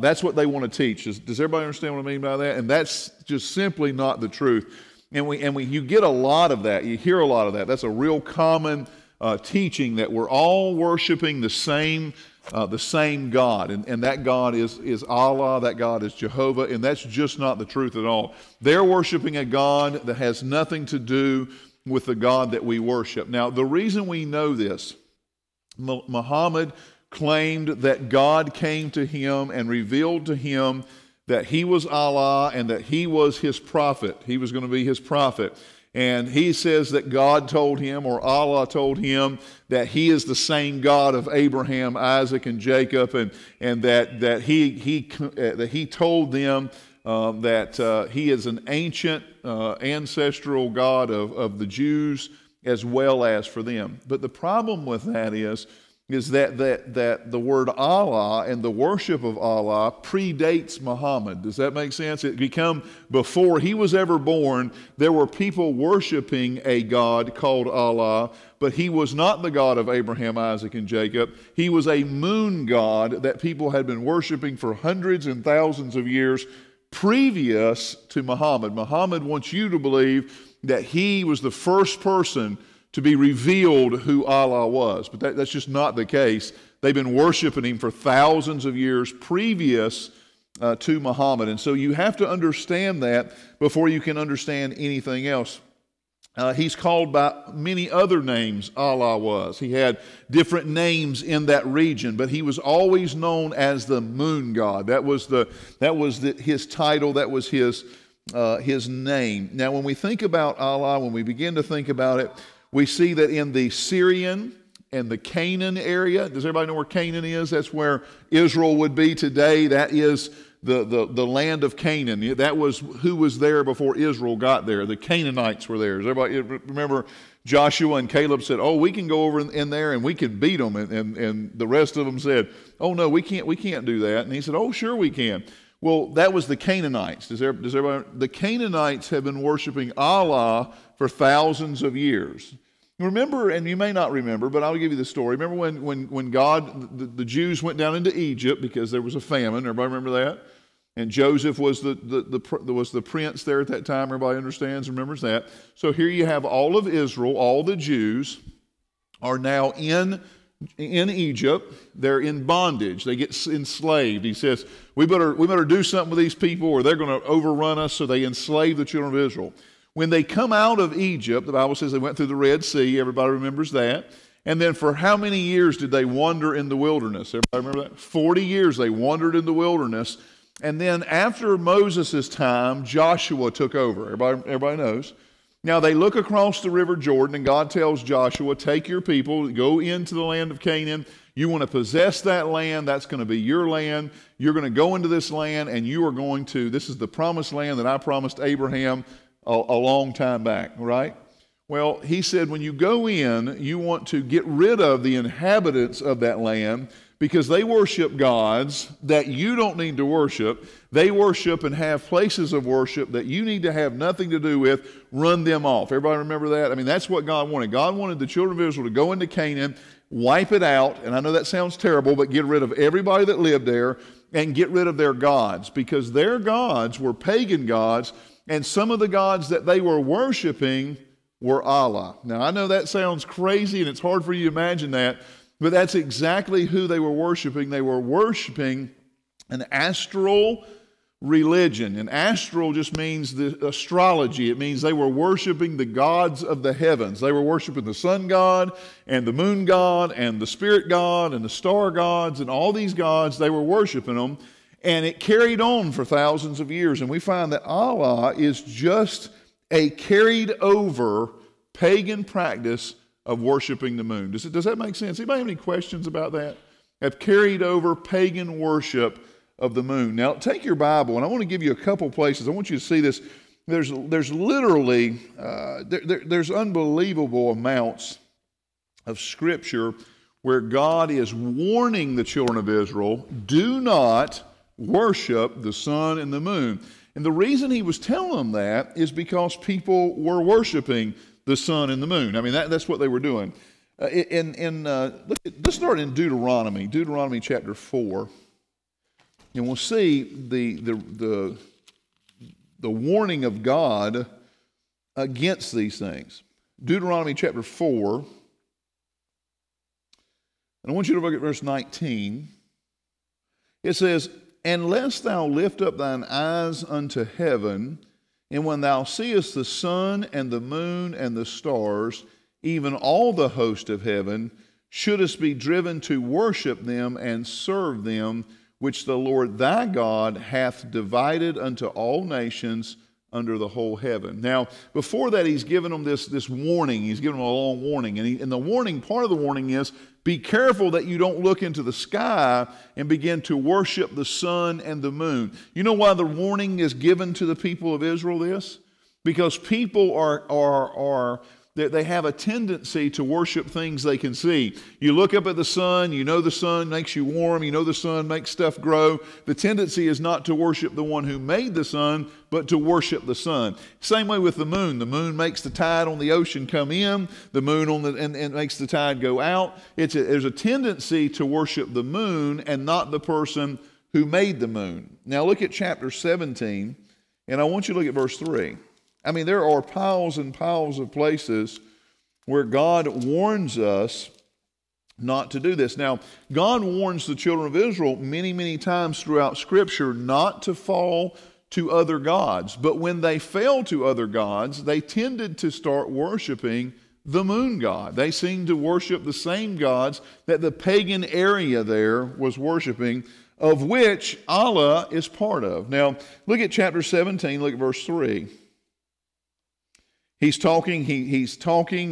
That's what they want to teach. Does everybody understand what I mean by that? And that's just simply not the truth. And you get a lot of that. You hear a lot of that. That's a real common teaching that we're all worshiping the same God, and that God is Allah, that God is Jehovah, and that's just not the truth at all. They're worshiping a God that has nothing to do with the God that we worship. Now, the reason we know this, Muhammad claimed that God came to him and revealed to him that he was Allah and that he was his prophet. He was going to be his prophet. And he says that God told him, or Allah told him, that he is the same God of Abraham, Isaac, and Jacob, and that he told them that he is an ancient ancestral God of the Jews as well as for them. But the problem with that is that the word Allah and the worship of Allah predates Muhammad. Does that make sense? It became before he was ever born, there were people worshiping a God called Allah, but he was not the God of Abraham, Isaac, and Jacob. He was a moon god that people had been worshiping for hundreds and thousands of years previous to Muhammad. Muhammad wants you to believe that he was the first person to be revealed who Allah was. But that's just not the case. They've been worshiping him for thousands of years previous to Muhammad. And so you have to understand that before you can understand anything else. He's called by many other names, Allah was. He had different names in that region, but he was always known as the moon god. That was his title, that was his name. Now when we think about Allah, when we begin to think about it, we see that in the Syrian and the Canaan area. Does everybody know where Canaan is? That's where Israel would be today. That is the land of Canaan. That was who was there before Israel got there. The Canaanites were there. Does everybody remember Joshua and Caleb said, "Oh, we can go over in there and we can beat them." And the rest of them said, "Oh no, we can't do that." And he said, "Oh, sure we can." Well, that was the Canaanites. Does everybody? The Canaanites have been worshiping Allah for thousands of years. Remember, and you may not remember, but I'll give you the story. Remember when God, the Jews went down into Egypt because there was a famine. Everybody remember that? And Joseph was the prince there at that time. Everybody understands, remembers that. So here you have all of Israel, all the Jews are now in Egypt. They're in bondage. They get enslaved. He says, we better do something with these people or they're going to overrun us. So they enslave the children of Israel. When they come out of Egypt, the Bible says they went through the Red Sea. Everybody remembers that. And then for how many years did they wander in the wilderness? Everybody remember that? 40 years they wandered in the wilderness. And then after Moses' time, Joshua took over. Everybody knows. Now they look across the river Jordan and God tells Joshua, take your people, go into the land of Canaan. You want to possess that land. That's going to be your land. You're going to go into this land and you are going to, this is the promised land that I promised Abraham a long time back, right? Well, he said when you go in, you want to get rid of the inhabitants of that land because they worship gods that you don't need to worship. They worship and have places of worship that you need to have nothing to do with. Run them off. Everybody remember that? I mean, that's what God wanted. God wanted the children of Israel to go into Canaan, wipe it out, and I know that sounds terrible, but get rid of everybody that lived there and get rid of their gods because their gods were pagan gods. And some of the gods that they were worshiping were Allah. Now, I know that sounds crazy and it's hard for you to imagine that, but that's exactly who they were worshiping. They were worshiping an astral religion. And astral just means the astrology. It means they were worshiping the gods of the heavens. They were worshiping the sun god and the moon god and the spirit god and the star gods and all these gods. They were worshiping them. And it carried on for thousands of years. And we find that Allah is just a carried over pagan practice of worshiping the moon. Does that make sense? Anybody have any questions about that? Have carried over pagan worship of the moon. Now, take your Bible, and I want to give you a couple places. I want you to see this. There's literally, there's unbelievable amounts of Scripture where God is warning the children of Israel, do not worship the sun and the moon. And the reason he was telling them that is because people were worshiping the sun and the moon. I mean, that's what they were doing. Let's start in Deuteronomy chapter 4. And we'll see the warning of God against these things. Deuteronomy chapter 4, and I want you to look at verse 19. It says, "Unless thou lift up thine eyes unto heaven, and when thou seest the sun and the moon and the stars, even all the host of heaven, shouldest be driven to worship them and serve them, which the Lord thy God hath divided unto all nations under the whole heaven." Now, before that, he's given them this warning. He's given them a long warning. And the warning, part of the warning is, be careful that you don't look into the sky and begin to worship the sun and the moon. You know why the warning is given to the people of Israel this? Because people they have a tendency to worship things they can see. You look up at the sun, you know the sun makes you warm, you know the sun makes stuff grow. The tendency is not to worship the one who made the sun, but to worship the sun. Same way with the moon. The moon makes the tide on the ocean come in, the moon and makes the tide go out. There's a tendency to worship the moon and not the person who made the moon. Now look at chapter 17, and I want you to look at verse 3. I mean, there are piles and piles of places where God warns us not to do this. Now, God warns the children of Israel many, many times throughout Scripture not to fall to other gods. But when they fell to other gods, they tended to start worshiping the moon god. They seemed to worship the same gods that the pagan area there was worshiping, of which Allah is part of. Now, look at chapter 17, look at verse 3. He's talking,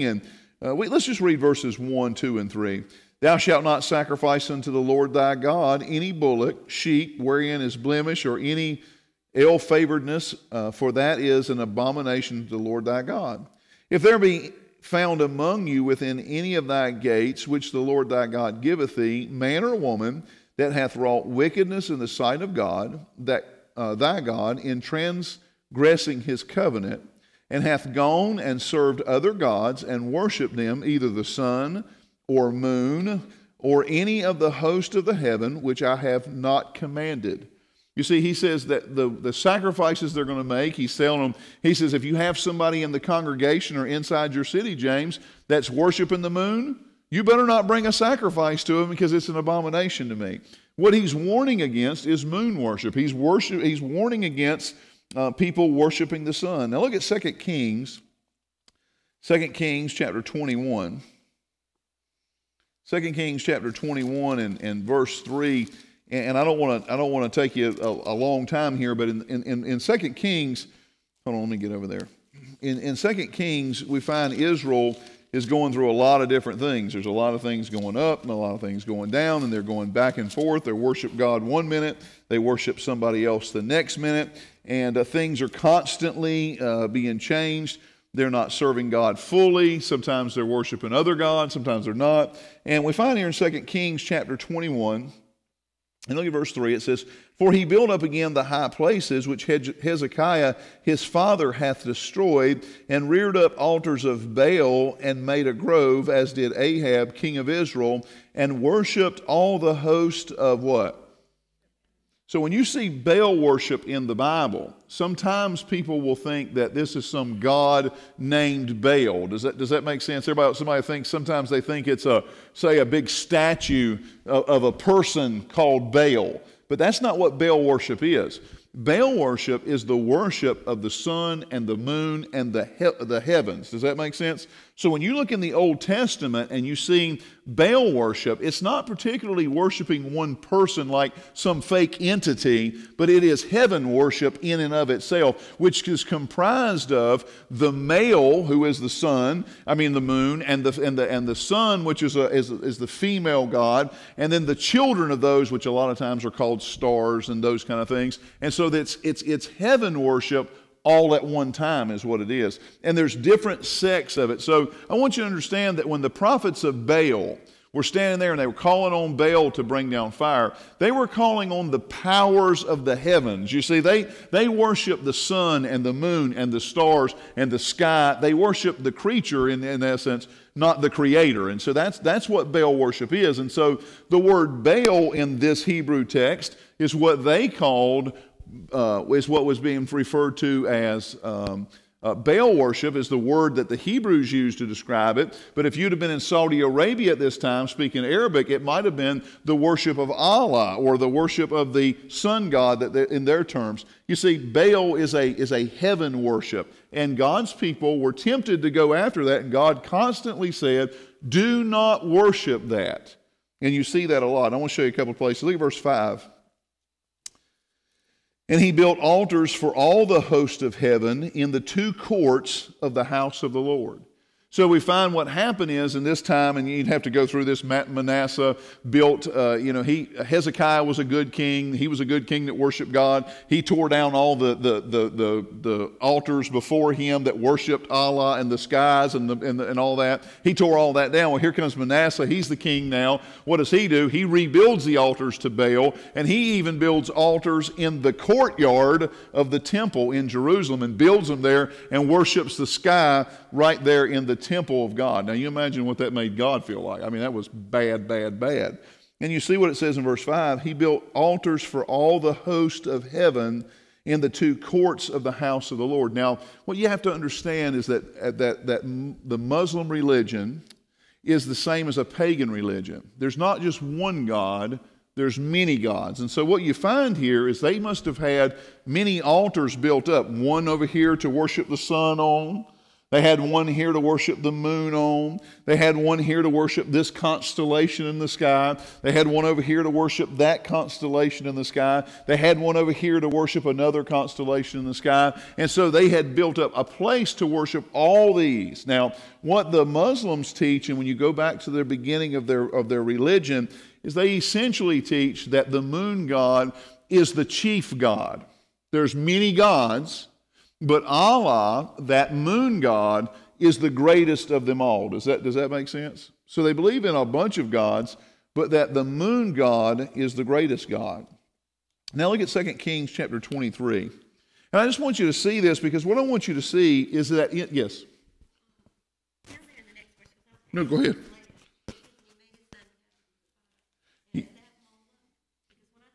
and let's just read verses 1, 2, and 3. "Thou shalt not sacrifice unto the Lord thy God any bullock, sheep, wherein is blemish, or any ill-favoredness, for that is an abomination to the Lord thy God. If there be found among you within any of thy gates, which the Lord thy God giveth thee, man or woman, that hath wrought wickedness in the sight of God, thy God, in transgressing his covenant, and hath gone and served other gods, and worshipped them, either the sun, or moon, or any of the host of the heaven, which I have not commanded." You see, he says that the sacrifices they're going to make, he's telling them, he says, if you have somebody in the congregation or inside your city, James, that's worshiping the moon, you better not bring a sacrifice to him, because it's an abomination to me. What he's warning against is moon worship. He's warning against people worshiping the sun. Now look at 2 Kings chapter 21. 2 Kings chapter 21 and verse 3. And I don't want to take you a long time here, but in 2 Kings, hold on, let me get over there. In 2 Kings, we find Israel is going through a lot of different things. There's a lot of things going up and a lot of things going down, and they're going back and forth. They worship God one minute, they worship somebody else the next minute, and things are constantly being changed. They're not serving God fully. Sometimes they're worshiping other gods, sometimes they're not. And we find here in 2 Kings chapter 21, and look at verse 3, it says, "For he built up again the high places which Hezekiah his father hath destroyed, and reared up altars of Baal, and made a grove, as did Ahab king of Israel, and worshipped all the host of" what? So when you see Baal worship in the Bible, sometimes people will think that this is some god named Baal. Does that make sense? Somebody thinks, sometimes they think it's a big statue of a person called Baal. But that's not what Baal worship is. Baal worship is the worship of the sun and the moon and the heavens. Does that make sense? So when you look in the Old Testament and you see Baal worship, it's not particularly worshiping one person like some fake entity, but it is heaven worship in and of itself, which is comprised of the male, who is the moon, and the sun, which is the female god, and then the children of those, which a lot of times are called stars and those kind of things. And so it's heaven worship all at one time is what it is. And there's different sects of it. So I want you to understand that when the prophets of Baal were standing there and they were calling on Baal to bring down fire, they were calling on the powers of the heavens. You see, they worship the sun and the moon and the stars and the sky. They worship the creature in essence, not the creator. And so that's what Baal worship is. And so the word Baal in this Hebrew text is what they called, is what was being referred to as Baal worship, is the word that the Hebrews used to describe it. But if you'd have been in Saudi Arabia at this time, speaking Arabic, it might have been the worship of Allah or the worship of the sun god that in their terms. You see, Baal is a heaven worship, and God's people were tempted to go after that, and God constantly said, do not worship that. And you see that a lot. I want to show you a couple of places. Look at verse 5. And he built altars for all the host of heaven in the two courts of the house of the Lord. So we find what happened is in this time, and you'd have to go through this, Manasseh built, Hezekiah was a good king. He was a good king that worshiped God. He tore down all the altars before him that worshiped Allah and the skies and all that. He tore all that down. Well, here comes Manasseh. He's the king now. What does he do? He rebuilds the altars to Baal, and he even builds altars in the courtyard of the temple in Jerusalem and builds them there and worships the sky right there in the temple of God. Now you imagine what that made God feel like. I mean, that was bad, bad, bad. And you see what it says in verse 5. He built altars for all the host of heaven in the two courts of the house of the Lord. Now, what you have to understand is that the Muslim religion is the same as a pagan religion. There's not just one God, there's many gods. And so what you find here is they must have had many altars built up. One over here to worship the sun on. They had one here to worship the moon on. They had one here to worship this constellation in the sky. They had one over here to worship that constellation in the sky. They had one over here to worship another constellation in the sky. And so they had built up a place to worship all these. Now, what the Muslims teach, and when you go back to the beginning of their religion, is they essentially teach that the moon god is the chief god. There's many gods, but Allah, that moon god, is the greatest of them all. Does that make sense? So they believe in a bunch of gods, but that the moon god is the greatest god. Now look at 2 Kings chapter 23. And I just want you to see this, because what I want you to see is that, yes? No, go ahead.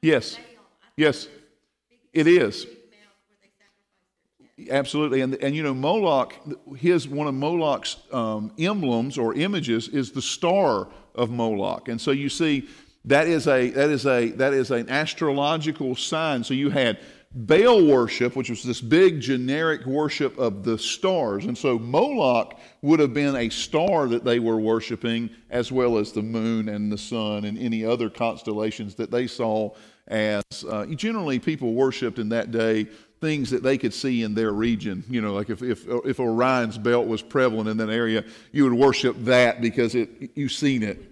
Yes, yes, it is. Absolutely, and you know, Moloch, one of Moloch's emblems or images is the star of Moloch, and so you see that is an astrological sign. So you had Baal worship, which was this big generic worship of the stars, and so Moloch would have been a star that they were worshiping, as well as the moon and the sun and any other constellations that they saw as generally people worshipped in that day things that they could see in their region. You know, like if Orion's belt was prevalent in that area, you would worship that because you've seen it.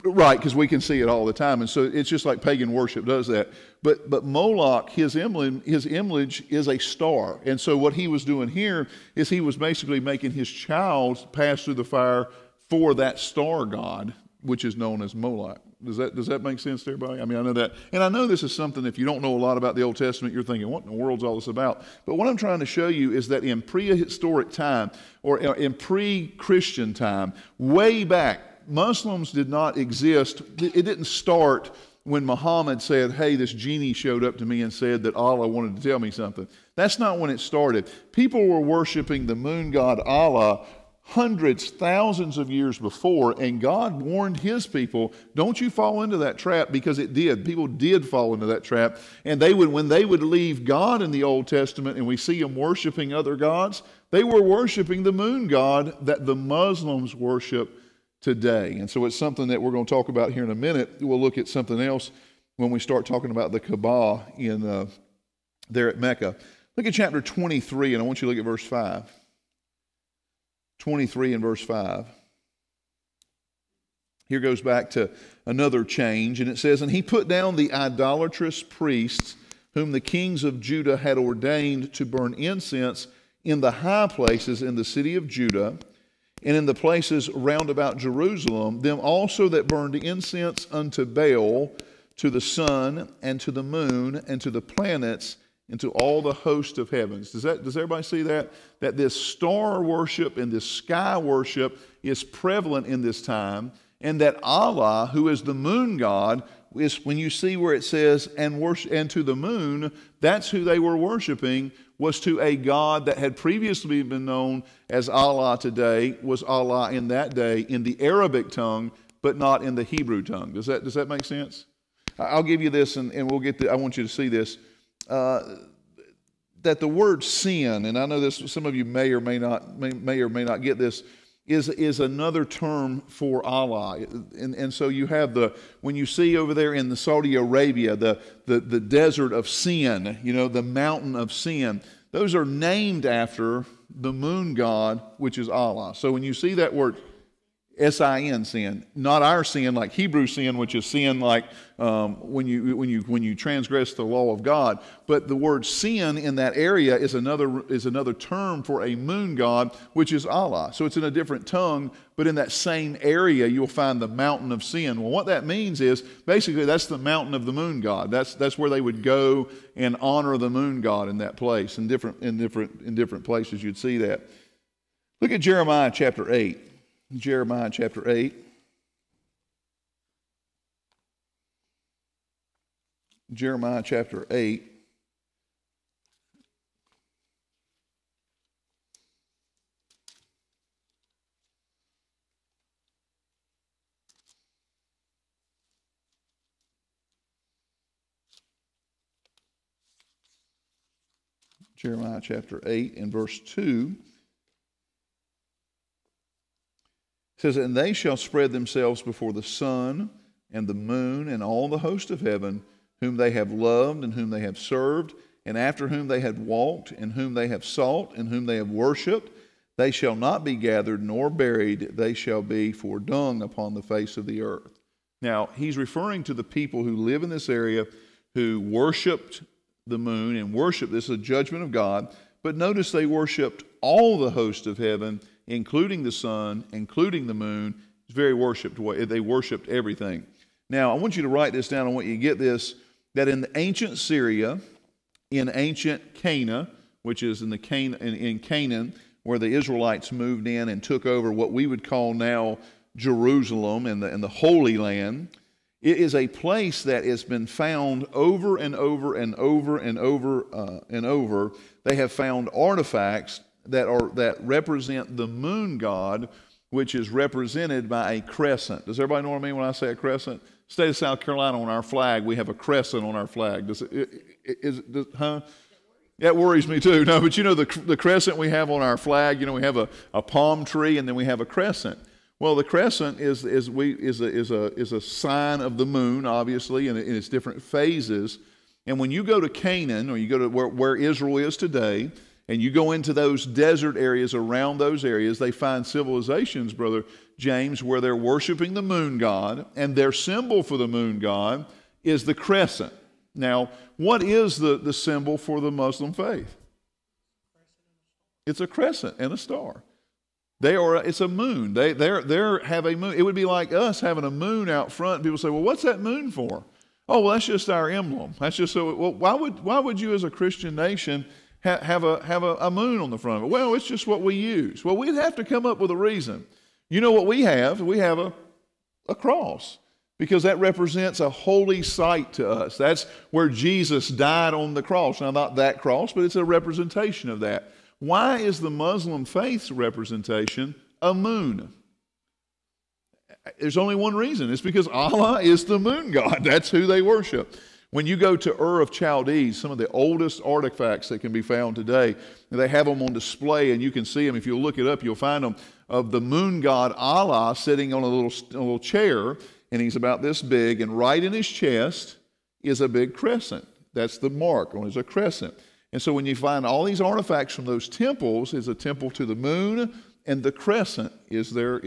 Right, because we can see it all the time. And so it's just like pagan worship does that. But Moloch, his image is a star. And so what he was doing here is he was basically making his child pass through the fire for that star god, which is known as Moloch. Does that make sense to everybody? I mean, I know that. And I know this is something, if you don't know a lot about the Old Testament, you're thinking, what in the world's all this about? But what I'm trying to show you is that in prehistoric time, or in pre-Christian time, way back, Muslims did not exist. It didn't start when Muhammad said, hey, this genie showed up to me and said that Allah wanted to tell me something. That's not when it started. People were worshiping the moon god Allah hundreds, thousands of years before, and God warned his people, don't you fall into that trap, because it did. People did fall into that trap, and when they would leave God in the Old Testament and we see them worshiping other gods, they were worshiping the moon god that the Muslims worship today. And so it's something that we're going to talk about here in a minute. We'll look at something else when we start talking about the Kaaba there at Mecca. Look at chapter 23, and I want you to look at verse 5. 23 and verse 5. Here goes back to another change, and it says, and he put down the idolatrous priests whom the kings of Judah had ordained to burn incense in the high places in the city of Judah, and in the places round about Jerusalem, them also that burned incense unto Baal, to the sun, and to the moon, and to the planets, and to all the host of heavens. Does everybody see that? That this star worship and this sky worship is prevalent in this time, and that Allah, who is the moon god, is when you see where it says, and to the moon, that's who they were worshiping, was to a god that had previously been known as Allah today, was Allah in that day in the Arabic tongue, but not in the Hebrew tongue. Does that make sense? I'll give you this, and we'll get I want you to see this. That the word sin, and I know this, some of you may or may not get this, is another term for Allah. And so you have when you see over there in the Saudi Arabia, the desert of sin, the mountain of sin, those are named after the moon god, which is Allah. So when you see that word, S-I-N, sin, not our sin like Hebrew sin, which is sin like when you transgress the law of God, but the word sin in that area is another term for a moon god, which is Allah. So it's in a different tongue, but in that same area you'll find the mountain of sin. Well, what that means is basically that's the mountain of the moon god. That's where they would go and honor the moon god in that place. In different places you'd see that. Look at Jeremiah chapter 8. Jeremiah chapter 8. Jeremiah chapter 8. Jeremiah chapter 8 and verse 2. It says, and they shall spread themselves before the sun and the moon and all the host of heaven, whom they have loved and whom they have served, and after whom they have walked, and whom they have sought, and whom they have worshipped. They shall not be gathered nor buried. They shall be for dung upon the face of the earth. Now, he's referring to the people who live in this area who worshipped the moon and worshiped. This is a judgment of God. But notice they worshipped all the host of heaven, including the sun, including the moon. It's very worshipped way. They worshipped everything. Now, I want you to write this down. I want you to get this, that in the ancient Syria, in ancient Canaan, which is in Canaan, where the Israelites moved in and took over what we would call now Jerusalem and the Holy Land, it is a place that has been found over and over and over and over and over. They have found artifacts that represent the moon god, which is represented by a crescent. Does everybody know what I mean when I say a crescent? State of South Carolina, on our flag, we have a crescent on our flag. That worries me too. No, but the crescent we have on our flag, we have a palm tree and then we have a crescent. Well, the crescent is a sign of the moon, obviously, in its different phases. And when you go to Canaan, or you go to where Israel is today, and you go into those desert areas around those areas, they find civilizations, Brother James, where they're worshiping the moon god, and their symbol for the moon god is the crescent. Now, what is the symbol for the Muslim faith? It's a crescent and a star. It's a moon. They have a moon. It would be like us having a moon out front. People say, well, what's that moon for? Oh, well, that's just our emblem. That's just so. Well, why would you as a Christian nation have a moon on the front of it? Well, it's just what we use. Well, we'd have to come up with a reason. You know what we have? We have a cross, because that represents a holy site to us. That's where Jesus died on the cross. Now, not that cross, but it's a representation of that. Why is the Muslim faith's representation a moon? There's only one reason. It's because Allah is the moon god. That's who they worship. When you go to Ur of Chaldees, some of the oldest artifacts that can be found today, they have them on display, and you can see them. If you look it up, you'll find them of the moon god Allah sitting on a little chair, and he's about this big, and right in his chest is a big crescent. That's the mark on it, is a crescent. And so when you find all these artifacts from those temples, is a temple to the moon, and the crescent is their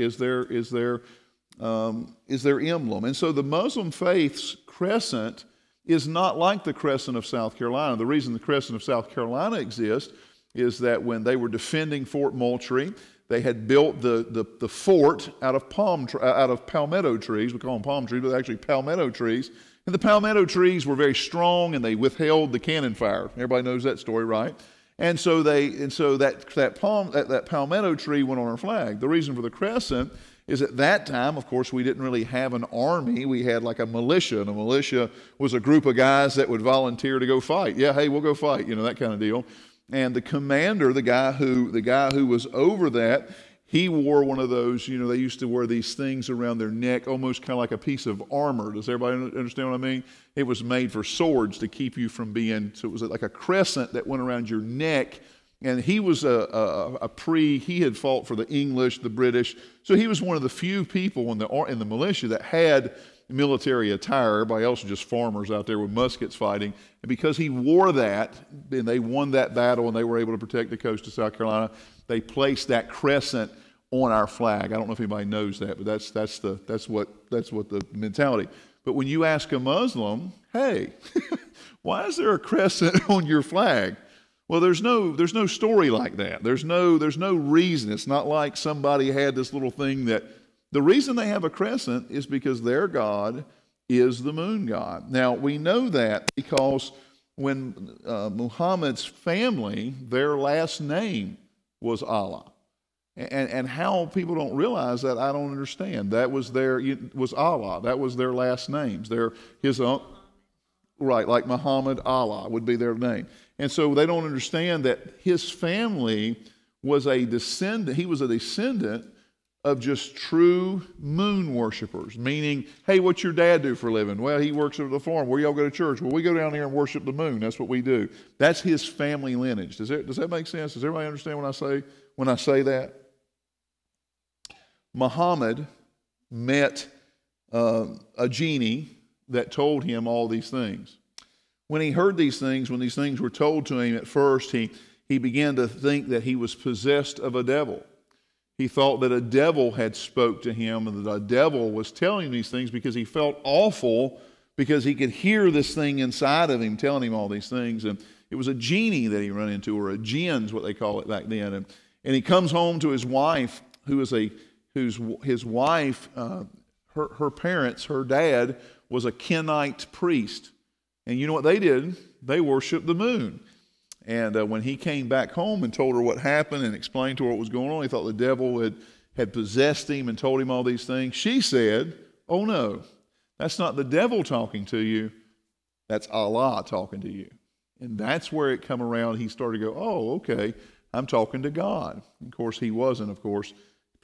emblem. And so the Muslim faith's crescent is not like the crescent of South Carolina. The reason the crescent of South Carolina exists is that when they were defending Fort Moultrie, they had built the fort out of palmetto trees. We call them palm trees, but they're actually palmetto trees. And the palmetto trees were very strong, and they withheld the cannon fire. Everybody knows that story, right? And so that palmetto tree went on our flag. The reason for the crescent is at that time, of course, we didn't really have an army. We had like a militia, and a militia was a group of guys that would volunteer to go fight. Yeah, hey, we'll go fight, that kind of deal. And the commander, the guy who was over that, he wore one of those, they used to wear these things around their neck, almost kind of like a piece of armor. Does everybody understand what I mean? It was made for swords to keep you from being, so it was like a crescent that went around your neck. And he was he had fought for the English, the British. So he was one of the few people in the militia that had military attire. Everybody else was just farmers out there with muskets fighting. And because he wore that, and they won that battle, and they were able to protect the coast of South Carolina, they placed that crescent on our flag. I don't know if anybody knows that, but that's what the mentality. But when you ask a Muslim, hey, why is there a crescent on your flag? Well, there's no story like that. There's no reason. It's not like somebody had this little thing that the reason they have a crescent is because their God is the moon god. Now, we know that because when Muhammad's family, their last name was Allah. And how people don't realize that, I don't understand. That was was Allah. That was their last names. Right, like Muhammad, Allah would be their name. And so they don't understand that his family was a descendant. He was a descendant of just true moon worshipers, meaning, hey, what's your dad do for a living? Well, he works at the farm. Where y'all go to church? Well, we go down here and worship the moon. That's what we do. That's his family lineage. Does that make sense? Does everybody understand when I say that? Muhammad met a genie that told him all these things. When he heard these things, when these things were told to him at first, he began to think that he was possessed of a devil. He thought that a devil had spoke to him and that a devil was telling him these things because he felt awful because he could hear this thing inside of him telling him all these things. And it was a genie that he ran into, or a jinn's what they call it back then. And he comes home to his wife, his wife, her parents, her dad was a Kenite priest. And you know what they did? They worshiped the moon. And when he came back home and told her what happened and explained to her what was going on, he thought the devil had possessed him and told him all these things. She said, oh no, that's not the devil talking to you. That's Allah talking to you. And that's where it come around. He started to go, oh, okay, I'm talking to God. Of course, he wasn't, of course.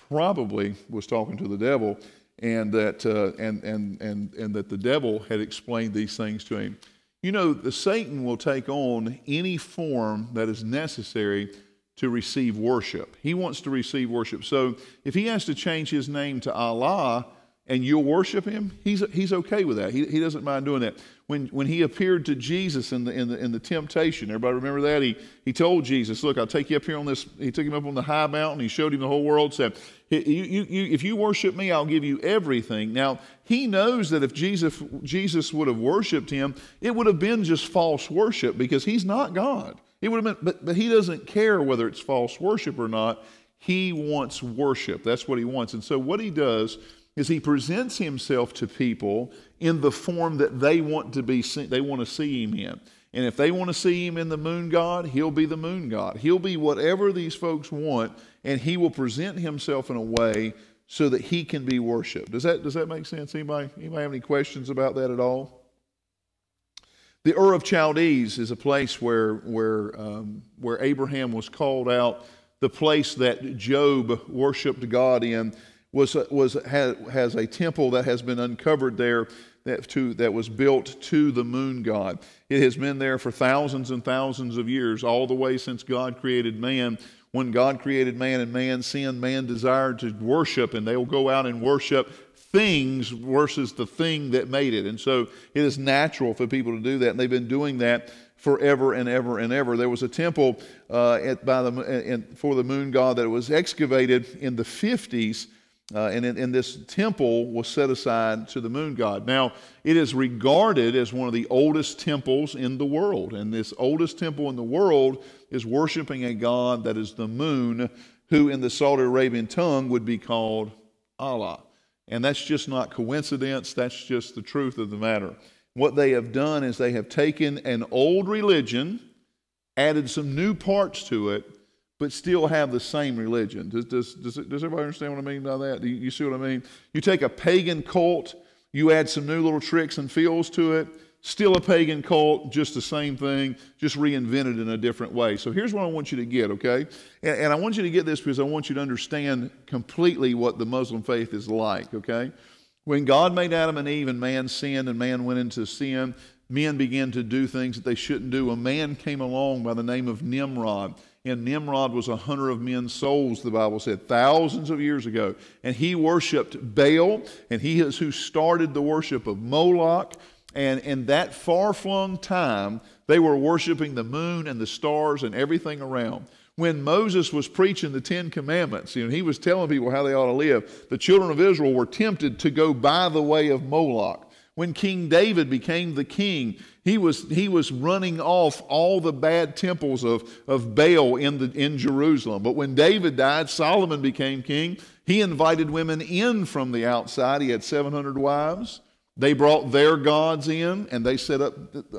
Probably was talking to the devil, and that that the devil had explained these things to him. The Satan will take on any form that is necessary to receive worship. He wants to receive worship. So if he has to change his name to Allah and you'll worship him, he's okay with that. He doesn't mind doing that. When he appeared to Jesus in the temptation, everybody remember that? He told Jesus, look, I'll take you up here on this. He took him up on the high mountain. He showed him the whole world, said, if you worship me, I'll give you everything. Now, he knows that if Jesus would have worshiped him, it would have been just false worship because he's not God. It would have been, but he doesn't care whether it's false worship or not. He wants worship. That's what he wants. And so what he does is he presents himself to people in the form that they want to see him in. And if they want to see him in the moon god, he'll be the moon god. He'll be whatever these folks want, and he will present himself in a way so that he can be worshiped. Does that make sense? Anybody have any questions about that at all? The Ur of Chaldees is a place where Abraham was called out. The place that Job worshipped God in has a temple that has been uncovered there that was built to the moon god. It has been there for thousands and thousands of years, all the way since God created man. When God created man and man sinned, man desired to worship, and they will go out and worship things versus the thing that made it. And so it is natural for people to do that, and they've been doing that forever and ever and ever. There was a temple for the moon god that was excavated in the 50s. And this temple was set aside to the moon god. Now, it is regarded as one of the oldest temples in the world. And this oldest temple in the world is worshiping a god that is the moon, who in the Saudi Arabian tongue would be called Allah. And that's just not coincidence. That's just the truth of the matter. What they have done is they have taken an old religion, added some new parts to it, but still have the same religion. Does everybody understand what I mean by that? Do you see what I mean? You take a pagan cult, you add some new little tricks and feels to it, still a pagan cult, just the same thing, just reinvented in a different way. So here's what I want you to get, okay? And I want you to get this because I want you to understand completely what the Muslim faith is like, okay? When God made Adam and Eve and man sinned and man went into sin, men began to do things that they shouldn't do. A man came along by the name of Nimrod. And Nimrod was a hunter of men's souls, the Bible said, thousands of years ago. And he worshiped Baal, and he is who started the worship of Moloch. And in that far-flung time, they were worshiping the moon and the stars and everything around. When Moses was preaching the 10 Commandments, he was telling people how they ought to live, the children of Israel were tempted to go by the way of Moloch. When King David became the king, he was running off all the bad temples of Baal in Jerusalem. But when David died, Solomon became king. He invited women in from the outside. He had 700 wives. They brought their gods in, and they set up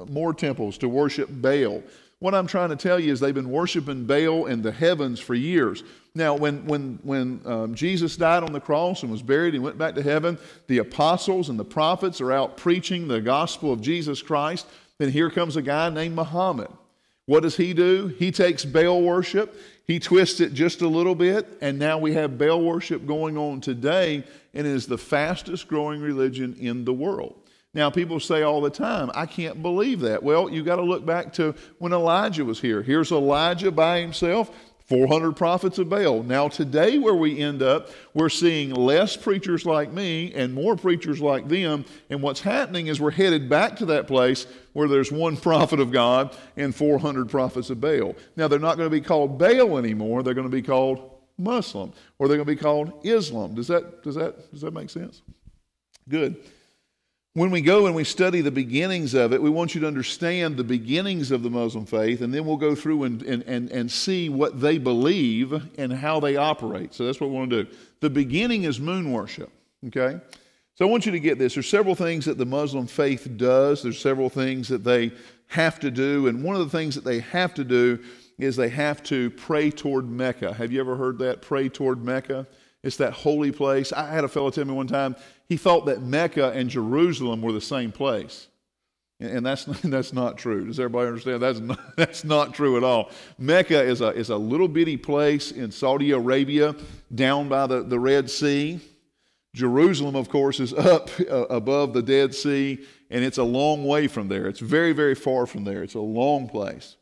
more temples to worship Baal. What I'm trying to tell you is they've been worshiping Baal in the heavens for years. Now, when Jesus died on the cross and was buried and went back to heaven, the apostles and the prophets are out preaching the gospel of Jesus Christ. Then here comes a guy named Muhammad. What does he do? He takes Baal worship, he twists it just a little bit, and now we have Baal worship going on today, and it is the fastest growing religion in the world. Now, people say all the time, I can't believe that. Well, you got to look back to when Elijah was here. Here's Elijah by himself, 400 prophets of Baal. Now, today where we end up, we're seeing less preachers like me and more preachers like them. And what's happening is we're headed back to that place where there's one prophet of God and 400 prophets of Baal. Now, they're not going to be called Baal anymore. They're going to be called Muslim, or they're going to be called Islam. Does that make sense? Good. When we go and we study the beginnings of it, we want you to understand the beginnings of the Muslim faith, and then we'll go through and see what they believe and how they operate. So that's what we want to do. The beginning is moon worship, okay? So I want you to get this. There's several things that the Muslim faith does. There's several things that they have to do, and one of the things that they have to do is they have to pray toward Mecca. Have you ever heard that? Pray toward Mecca? It's that holy place. I had a fellow tell me one time, he thought that Mecca and Jerusalem were the same place. And that's not true. Does everybody understand? That's not true at all. Mecca is a little bitty place in Saudi Arabia down by the Red Sea. Jerusalem, of course, is up above the Dead Sea, and it's a long way from there. It's very, very far from there. It's a long place.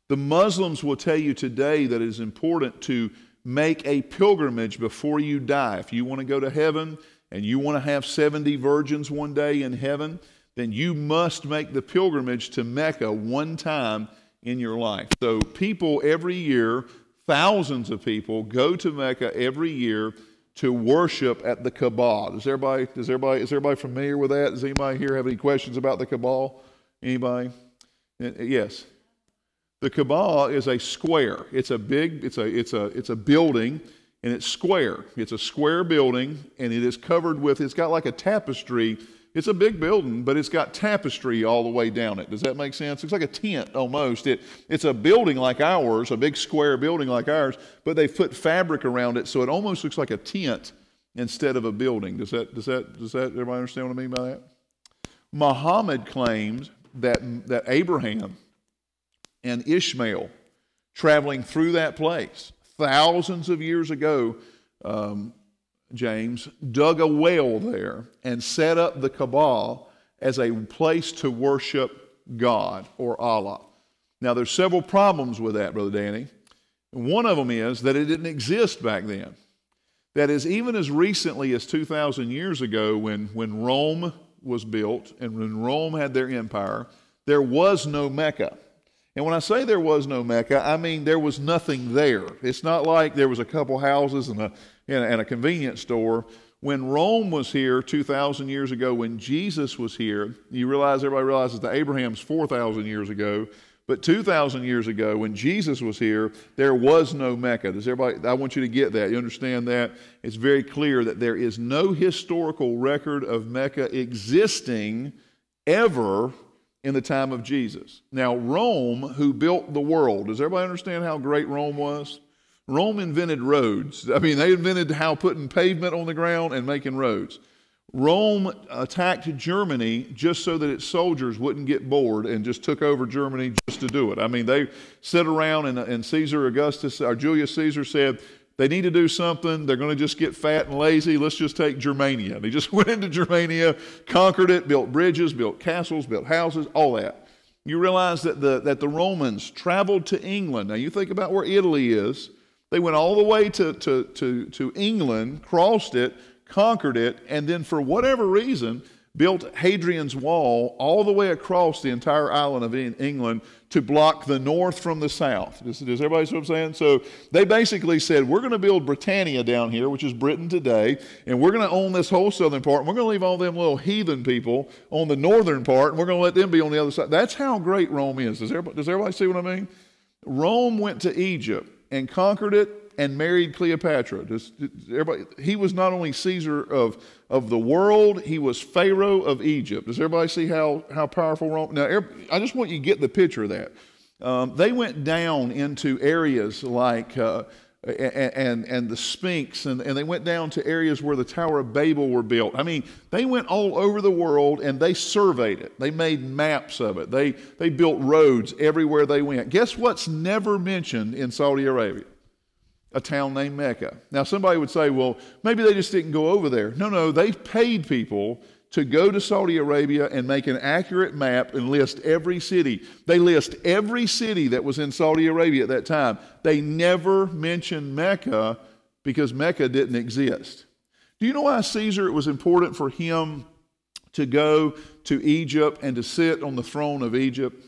The Muslims will tell you today that it is important to make a pilgrimage before you die. If you want to go to heaven and you want to have 70 virgins one day in heaven, then you must make the pilgrimage to Mecca one time in your life. So people every year, thousands of people, go to Mecca every year to worship at the Kaaba. Is everybody familiar with that? Does anybody here have any questions about the Kaaba? Anybody? Yes. The Kaaba is a square. It's a building, and it's square. It's a square building, and it is covered with, it's got like a tapestry. It's a big building, but it's got tapestry all the way down it. Does that make sense? It's like a tent almost. It's a building like ours, a big square building like ours, but they put fabric around it, so it almost looks like a tent instead of a building. Does that everybody understand what I mean by that? Muhammad claimed that Abraham and Ishmael, traveling through that place thousands of years ago, James, dug a well there and set up the Kaaba as a place to worship God or Allah. Now, there's several problems with that, Brother Danny. One of them is that it didn't exist back then. That is, even as recently as 2,000 years ago when Rome was built and when Rome had their empire, there was no Mecca. And when I say there was no Mecca, I mean there was nothing there. It's not like there was a couple houses and a convenience store. When Rome was here 2,000 years ago, when Jesus was here, everybody realizes that Abraham's 4,000 years ago, but 2,000 years ago, when Jesus was here, there was no Mecca. I want you to get that. You understand that? It's very clear that there is no historical record of Mecca existing ever in the time of Jesus. Now, Rome, who built the world, does everybody understand how great Rome was? Rome invented roads. I mean, they invented how putting pavement on the ground and making roads. Rome attacked Germany just so that its soldiers wouldn't get bored and just took over Germany just to do it. I mean, they sat around and Caesar Augustus, or Julius Caesar said, they need to do something. They're going to just get fat and lazy. Let's just take Germania. They just went into Germania, conquered it, built bridges, built castles, built houses, all that. You realize that the Romans traveled to England. Now, you think about where Italy is. They went all the way to England, crossed it, conquered it, and then for whatever reason built Hadrian's Wall all the way across the entire island of England to block the north from the south. Does everybody see what I'm saying? So they basically said, we're going to build Britannia down here, which is Britain today, and we're going to own this whole southern part, and we're going to leave all them little heathen people on the northern part, and we're going to let them be on the other side. That's how great Rome is. Does everybody see what I mean? Rome went to Egypt and conquered it and married Cleopatra. He was not only Caesar of the world, he was Pharaoh of Egypt. Does everybody see how powerful Rome? Now, I just want you to get the picture of that. They went down into areas like and the Sphinx, and they went down to areas where the Tower of Babel were built. I mean, they went all over the world and they surveyed it. They made maps of it. They built roads everywhere they went. Guess what's never mentioned in Saudi Arabia? A town named Mecca. Now, somebody would say, well, maybe they just didn't go over there. No, they paid people to go to Saudi Arabia and make an accurate map and list every city. They list every city that was in Saudi Arabia at that time. They never mentioned Mecca because Mecca didn't exist. Do you know why Caesar, it was important for him to go to Egypt and to sit on the throne of Egypt?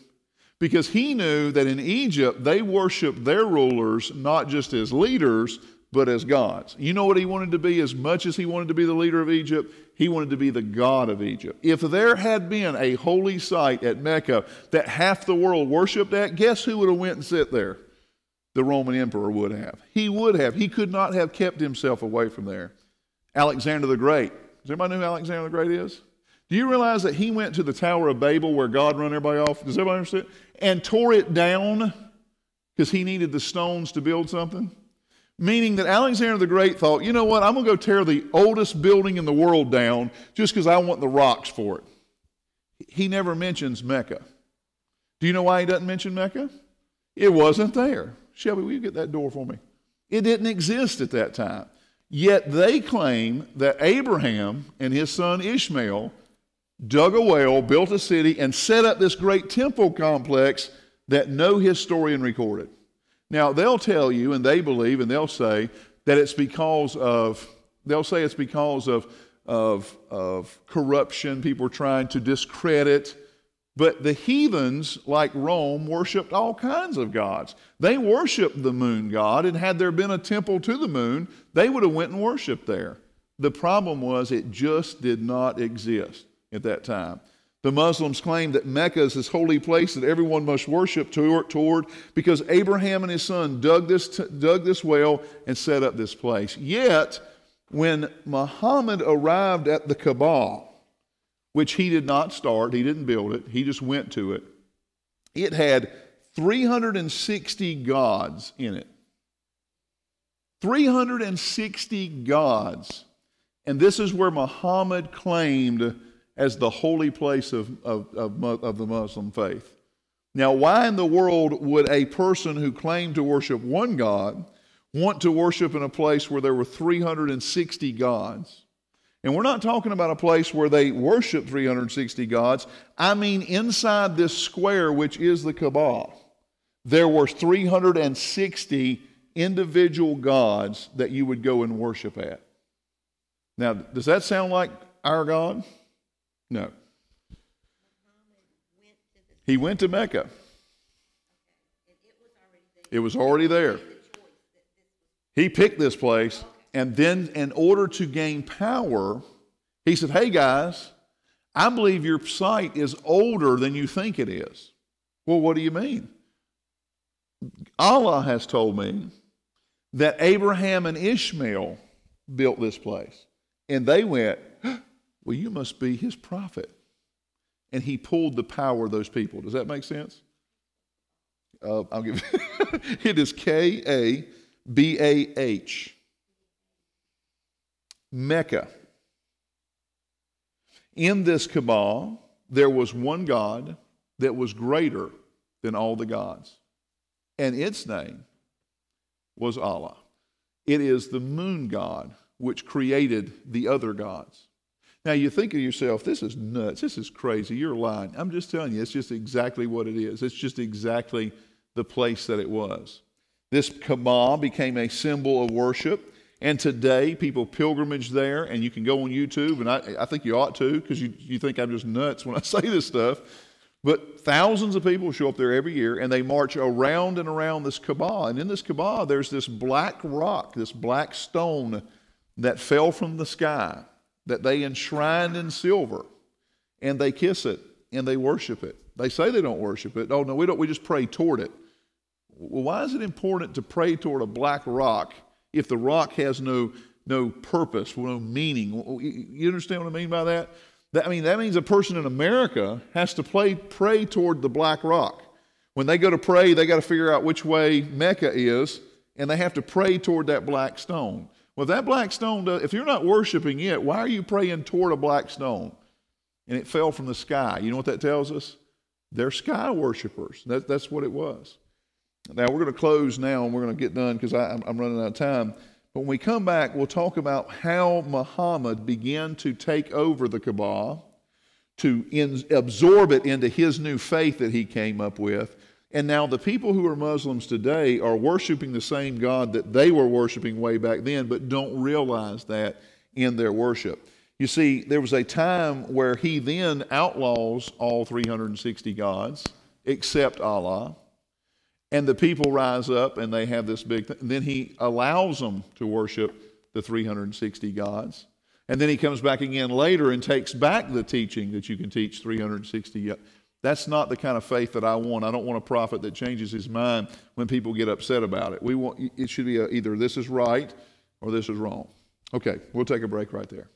Because he knew that in Egypt, they worshiped their rulers not just as leaders, but as gods. You know what he wanted to be? As much as he wanted to be the leader of Egypt, he wanted to be the god of Egypt. If there had been a holy site at Mecca that half the world worshiped at, guess who would have went and sit there? The Roman emperor would have. He would have. He could not have kept himself away from there. Alexander the Great. Does anybody know who Alexander the Great is? Do you realize that he went to the Tower of Babel where God run everybody off? Does everybody understand? And tore it down because he needed the stones to build something? Meaning that Alexander the Great thought, you know what, I'm going to go tear the oldest building in the world down just because I want the rocks for it. He never mentions Mecca. Do you know why he doesn't mention Mecca? It wasn't there. Shelby, will you get that door for me? It didn't exist at that time. Yet they claim that Abraham and his son Ishmael dug a well, built a city, and set up this great temple complex that no historian recorded. Now, they'll tell you, and they believe, and they'll say that it's because of corruption. People are trying to discredit. But the heathens, like Rome, worshipped all kinds of gods. They worshipped the moon god, and had there been a temple to the moon, they would have went and worshipped there. The problem was it just did not exist at that time. The Muslims claim that Mecca is this holy place that everyone must worship toward because Abraham and his son dug this well and set up this place. Yet, when Muhammad arrived at the Kaaba, which he did not start, he didn't build it, he just went to it, it had 360 gods in it. 360 gods. And this is where Muhammad claimed as the holy place of the Muslim faith. Now, why in the world would a person who claimed to worship one God want to worship in a place where there were 360 gods? And we're not talking about a place where they worship 360 gods. I mean inside this square, which is the Kaaba, there were 360 individual gods that you would go and worship at. Now, does that sound like our God? No. He went to Mecca. It was already there. He picked this place, and then in order to gain power, he said, hey guys, I believe your site is older than you think it is. Well, what do you mean? Allah has told me that Abraham and Ishmael built this place. And they went, well, you must be his prophet. And he pulled the power of those people. Does that make sense? I'll give it is Kaaba. B-A-H. Mecca. In this Kaaba, there was one God that was greater than all the gods, and its name was Allah. It is the moon god which created the other gods. Now you think of yourself, this is nuts, this is crazy, you're lying. I'm just telling you, it's just exactly what it is. It's just exactly the place that it was. This Kaaba became a symbol of worship, and today people pilgrimage there, and you can go on YouTube, and I think you ought to, because you think I'm just nuts when I say this stuff. But thousands of people show up there every year, and they march around and around this Kaaba. And in this Kaaba, there's this black rock, this black stone that fell from the sky that they enshrined in silver. And they kiss it, and they worship it. They say they don't worship it. Oh, no, we don't. We just pray toward it. Well, why is it important to pray toward a black rock if the rock has no purpose, no meaning? You understand what I mean by that? That means a person in America has to pray toward the black rock. When they go to pray, they got to figure out which way Mecca is, and they have to pray toward that black stone. Well, if that black stone, if you're not worshiping it, why are you praying toward a black stone? And it fell from the sky. You know what that tells us? They're sky worshipers. That's what it was. Now, we're going to close now, and we're going to get done because I'm running out of time. But when we come back, we'll talk about how Muhammad began to take over the Kaaba, to absorb it into his new faith that he came up with. And now the people who are Muslims today are worshiping the same God that they were worshiping way back then, but don't realize that in their worship. You see, there was a time where he then outlaws all 360 gods except Allah. And the people rise up and they have this big thing. And then he allows them to worship the 360 gods. And then he comes back again later and takes back the teaching that you can teach 360 gods. That's not the kind of faith that I want. I don't want a prophet that changes his mind when people get upset about it. It should be either this is right or this is wrong. Okay, we'll take a break right there.